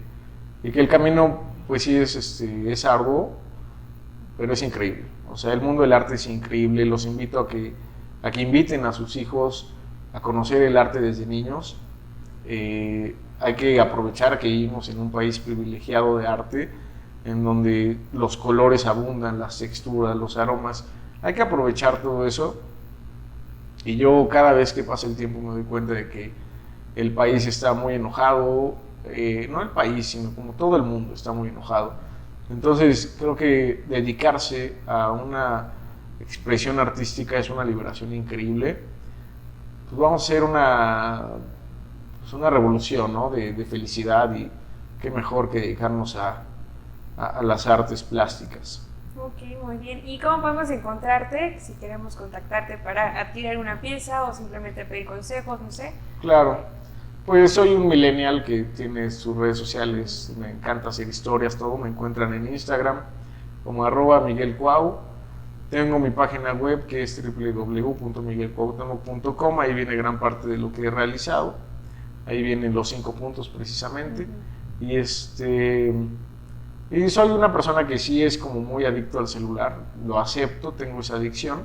el camino, pues sí, es arduo, pero es increíble. O sea, el mundo del arte es increíble. Los invito a que inviten a sus hijos a conocer el arte desde niños. Hay que aprovechar que vivimos en un país privilegiado de arte, en donde los colores abundan, las texturas, los aromas. Hay que aprovechar todo eso. Y yo cada vez que pasa el tiempo me doy cuenta de que el país está muy enojado. No el país, sino como todo el mundo está muy enojado. Entonces creo que dedicarse a una expresión artística es una liberación increíble. Pues vamos a hacer una revolución, ¿no? de felicidad, y qué mejor que dedicarnos a las artes plásticas. Ok, muy bien. ¿Y cómo podemos encontrarte si queremos contactarte para adquirir una pieza o simplemente pedir consejos, no sé? Claro. Pues soy un millennial que tiene sus redes sociales, me encanta hacer historias, todo. Me encuentran en Instagram como @MiguelCuau. Tengo mi página web que es www.miguelcuauhtemoc.com. Ahí viene gran parte de lo que he realizado. Ahí vienen los 5 puntos precisamente. Y y soy una persona que sí es como muy adicto al celular, lo acepto, tengo esa adicción.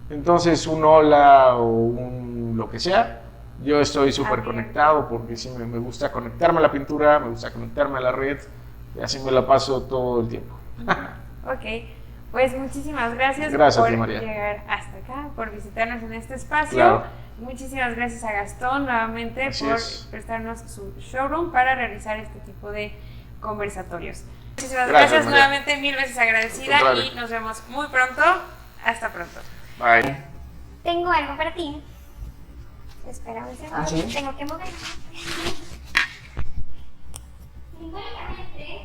Entonces un hola o un lo que sea, yo estoy súper conectado, porque sí me gusta conectarme a la pintura, me gusta conectarme a la red, y así me la paso todo el tiempo. Ok, pues muchísimas gracias por llegar hasta acá, por visitarnos en este espacio. Claro. Muchísimas gracias a Gastón nuevamente por prestarnos su showroom para realizar este tipo de conversatorios. Muchísimas gracias nuevamente, mil veces agradecida, y nos vemos muy pronto. Hasta pronto. Bye. Tengo algo para ti. Espera un segundo. ¿Sí? Tengo que mover. Simbólicamente